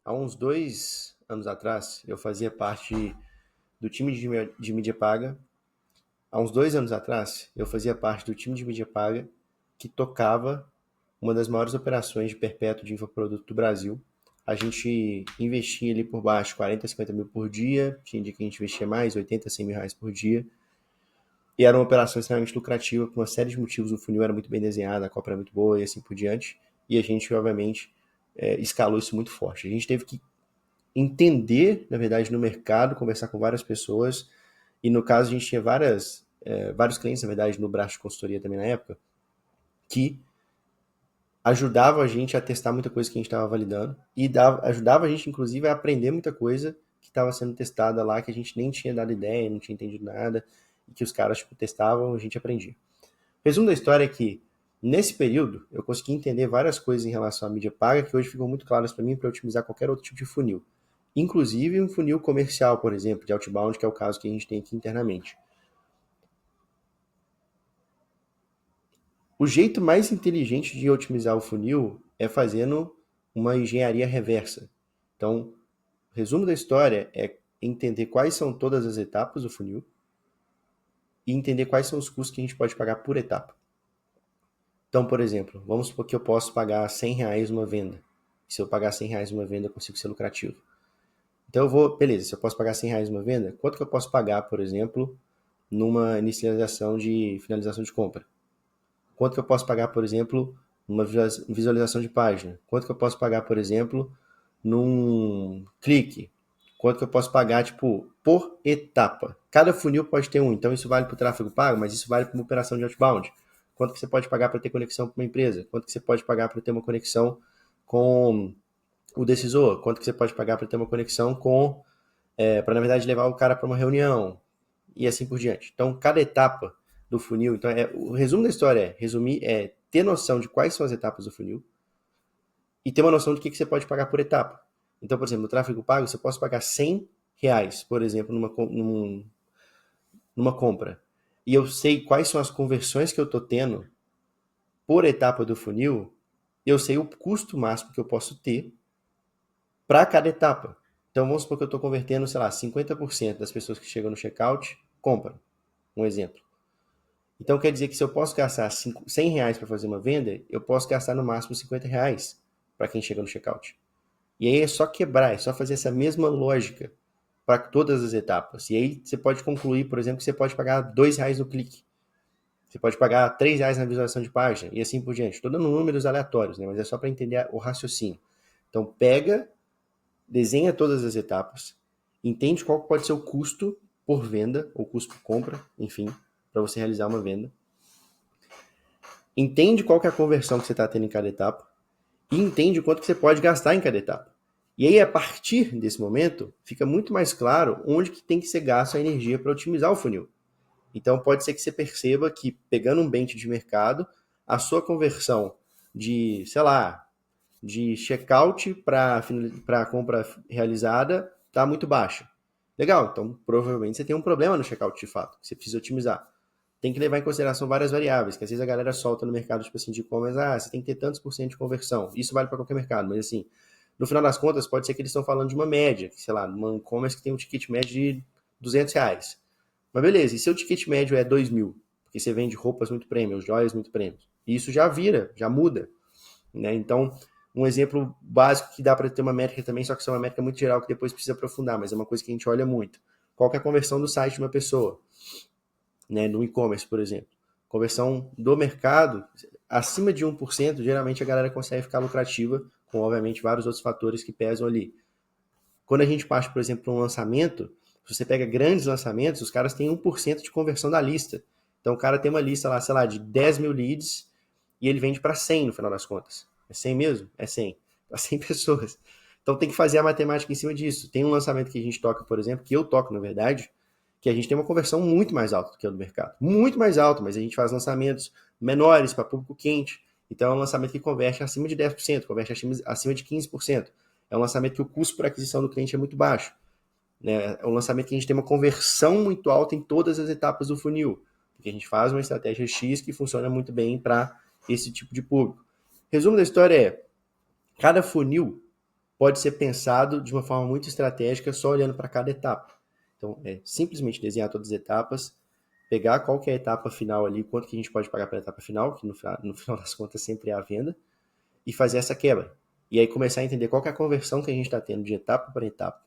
Há uns 2 anos atrás, eu fazia parte do time de mídia paga. Há uns 2 anos atrás, eu fazia parte do time de mídia paga que tocava uma das maiores operações de perpétuo de infoproduto do Brasil. A gente investia ali por baixo 40, 50 mil por dia, tinha dia que a gente investia mais, 80, 100 mil reais por dia. E era uma operação extremamente lucrativa, por uma série de motivos. O funil era muito bem desenhado, a compra era muito boa e assim por diante. E a gente, obviamente, escalou isso muito forte. A gente teve que entender, na verdade, no mercado, conversar com várias pessoas. E no caso, a gente tinha vários clientes, na verdade, no braço de consultoria também na época, que ajudavam a gente a testar muita coisa que a gente estava validando e ajudava a gente, inclusive, a aprender muita coisa que estava sendo testada lá, que a gente nem tinha dado ideia, não tinha entendido nada, e que os caras testavam, a gente aprendia. O resumo da história é que, nesse período, eu consegui entender várias coisas em relação à mídia paga que hoje ficam muito claras para mim para otimizar qualquer outro tipo de funil. Inclusive um funil comercial, por exemplo, de outbound, que é o caso que a gente tem aqui internamente. O jeito mais inteligente de otimizar o funil é fazendo uma engenharia reversa. Então, o resumo da história é entender quais são todas as etapas do funil e entender quais são os custos que a gente pode pagar por etapa. Então, por exemplo, vamos supor que eu posso pagar R$ 100 uma venda. Se eu pagar R$ 100 uma venda, eu consigo ser lucrativo. Então eu vou, beleza, se eu posso pagar R$ 100 uma venda, quanto que eu posso pagar, por exemplo, numa inicialização de finalização de compra? Quanto que eu posso pagar, por exemplo, numa visualização de página? Quanto que eu posso pagar, por exemplo, num clique? Quanto que eu posso pagar, tipo, por etapa? Cada funil pode ter um, então isso vale para o tráfego pago, mas isso vale para uma operação de outbound. Quanto que você pode pagar para ter conexão com uma empresa? Quanto que você pode pagar para ter uma conexão com o decisor? Quanto que você pode pagar para ter uma conexão com, para na verdade levar o cara para uma reunião? E assim por diante. Então, cada etapa do funil, então o resumo da história é ter noção de quais são as etapas do funil e ter uma noção do que você pode pagar por etapa. Então, por exemplo, no tráfego pago, você pode pagar R$ 100, por exemplo, numa compra. E eu sei quais são as conversões que eu estou tendo por etapa do funil, eu sei o custo máximo que eu posso ter para cada etapa. Então, vamos supor que eu estou convertendo, sei lá, 50% das pessoas que chegam no checkout compram. Um exemplo. Então, quer dizer que se eu posso gastar R$ 100 para fazer uma venda, eu posso gastar no máximo R$ 50 para quem chega no checkout. E aí é só quebrar, é só fazer essa mesma lógica para todas as etapas. E aí você pode concluir, por exemplo, que você pode pagar R$ 2 no clique. Você pode pagar R$ 3 na visualização de página e assim por diante. Estou dando números aleatórios, né? Mas é só para entender o raciocínio. Então, pega, desenha todas as etapas, entende qual pode ser o custo por venda, ou custo por compra, enfim, para você realizar uma venda. Entende qual que é a conversão que você está tendo em cada etapa e entende o quanto que você pode gastar em cada etapa. E aí, a partir desse momento, fica muito mais claro onde que tem que ser gasto a energia para otimizar o funil. Então, pode ser que você perceba que, pegando um bench de mercado, a sua conversão de, sei lá, de checkout para compra realizada está muito baixa. Legal, então provavelmente você tem um problema no checkout de fato, que você precisa otimizar. Tem que levar em consideração várias variáveis, que às vezes a galera solta no mercado, tipo assim, de e-commerce, você tem que ter tantos por cento de conversão. Isso vale para qualquer mercado, mas assim, no final das contas, pode ser que eles estão falando de uma média, sei lá, numa e-commerce que tem um ticket médio de R$ 200. Mas beleza, e seu ticket médio é 2.000? Porque você vende roupas muito premium, joias muito premium. E isso já vira, já muda. Né? Então, um exemplo básico que dá para ter uma métrica também, só que isso é uma métrica muito geral que depois precisa aprofundar, mas é uma coisa que a gente olha muito. Qual que é a conversão do site de uma pessoa? Né, no e-commerce, por exemplo. Conversão do mercado, acima de 1%, geralmente a galera consegue ficar lucrativa, com obviamente vários outros fatores que pesam ali. Quando a gente parte, por exemplo, para um lançamento, se você pega grandes lançamentos, os caras têm 1% de conversão da lista. Então o cara tem uma lista lá, sei lá, de 10 mil leads e ele vende para 100 no final das contas. É 100 mesmo? É 100. Para 100 pessoas. Então tem que fazer a matemática em cima disso. Tem um lançamento que a gente toca, por exemplo, que eu toco, na verdade, que a gente tem uma conversão muito mais alta do que a do mercado. Muito mais alta, mas a gente faz lançamentos menores para público quente. Então é um lançamento que converte acima de 10%, converte acima de 15%. É um lançamento que o custo por aquisição do cliente é muito baixo. Né? É um lançamento que a gente tem uma conversão muito alta em todas as etapas do funil. Porque a gente faz uma estratégia X que funciona muito bem para esse tipo de público. Resumo da história é, cada funil pode ser pensado de uma forma muito estratégica, só olhando para cada etapa. Então, é simplesmente desenhar todas as etapas, pegar qual que é a etapa final ali, quanto que a gente pode pagar pela etapa final, que no final das contas sempre é a venda, e fazer essa quebra. E aí começar a entender qual que é a conversão que a gente está tendo de etapa para etapa,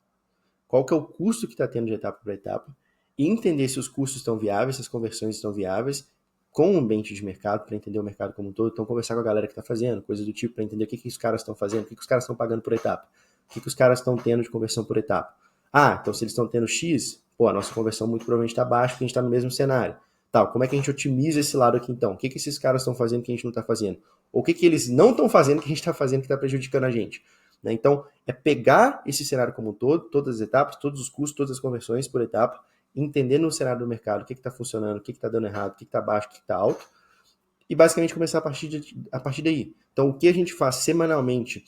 qual que é o custo que está tendo de etapa para etapa, e entender se os custos estão viáveis, se as conversões estão viáveis, com um ambiente de mercado, para entender o mercado como um todo. Então, conversar com a galera que está fazendo, coisas do tipo, para entender o que os caras estão fazendo, o que os caras estão pagando por etapa, o que os caras estão tendo de conversão por etapa. Ah, então se eles estão tendo X, pô, a nossa conversão muito provavelmente está baixa, porque a gente está no mesmo cenário. Tal, como é que a gente otimiza esse lado aqui então? O que esses caras estão fazendo que a gente não está fazendo? Ou o que eles não estão fazendo que a gente está fazendo que está prejudicando a gente? Né? Então, é pegar esse cenário como um todo, todas as etapas, todos os custos, todas as conversões por etapa, entender no cenário do mercado o que está funcionando, o que está dando errado, o que está baixo, o que está alto, e basicamente começar a partir daí. Então, o que a gente faz semanalmente,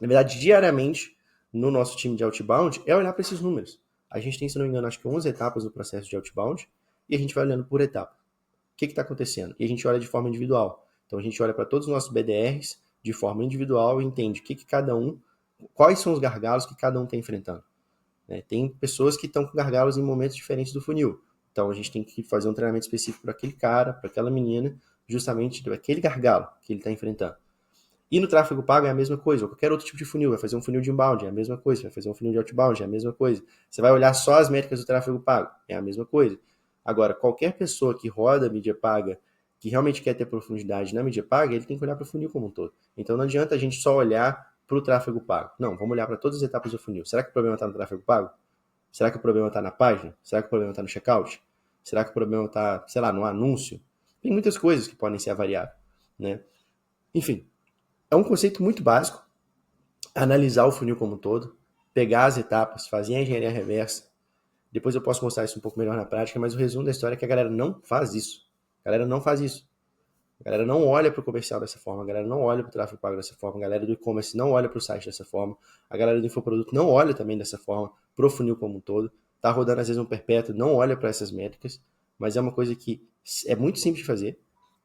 na verdade, diariamente, no nosso time de outbound, é olhar para esses números. A gente tem, se não me engano, acho que 11 etapas no processo de outbound, e a gente vai olhando por etapa. O que está acontecendo? E a gente olha de forma individual. Então, a gente olha para todos os nossos BDRs de forma individual e entende o que cada um, quais são os gargalos que cada um está enfrentando. Né? Tem pessoas que estão com gargalos em momentos diferentes do funil. Então, a gente tem que fazer um treinamento específico para aquele cara, para aquela menina, justamente daquele gargalo que ele está enfrentando. E no tráfego pago é a mesma coisa, ou qualquer outro tipo de funil, vai fazer um funil de inbound, é a mesma coisa, vai fazer um funil de outbound, é a mesma coisa. Você vai olhar só as métricas do tráfego pago, é a mesma coisa. Agora, qualquer pessoa que roda a mídia paga, que realmente quer ter profundidade na mídia paga, ele tem que olhar para o funil como um todo. Então não adianta a gente só olhar para o tráfego pago. Não, vamos olhar para todas as etapas do funil. Será que o problema está no tráfego pago? Será que o problema está na página? Será que o problema está no checkout? Será que o problema está, sei lá, no anúncio? Tem muitas coisas que podem ser avaliadas, né? Enfim, é um conceito muito básico, analisar o funil como um todo, pegar as etapas, fazer a engenharia reversa. Depois eu posso mostrar isso um pouco melhor na prática, mas o resumo da história é que a galera não faz isso. A galera não faz isso. A galera não olha para o comercial dessa forma, a galera não olha para o tráfego pago dessa forma, a galera do e-commerce não olha para o site dessa forma, a galera do infoproduto não olha também dessa forma para o funil como um todo. Tá rodando às vezes um perpétuo, não olha para essas métricas, mas é uma coisa que é muito simples de fazer,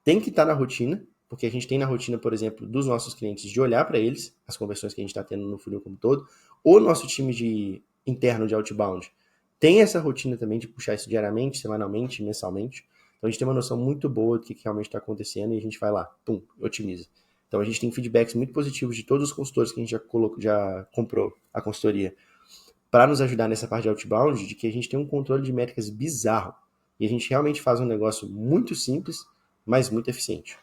tem que estar na rotina, porque a gente tem na rotina, por exemplo, dos nossos clientes de olhar para eles, as conversões que a gente está tendo no funil como um todo, o nosso time interno de outbound tem essa rotina também de puxar isso diariamente, semanalmente, mensalmente. Então a gente tem uma noção muito boa do que realmente está acontecendo e a gente vai lá, pum, otimiza. Então a gente tem feedbacks muito positivos de todos os consultores que a gente já comprou a consultoria para nos ajudar nessa parte de outbound, de que a gente tem um controle de métricas bizarro. E a gente realmente faz um negócio muito simples, mas muito eficiente.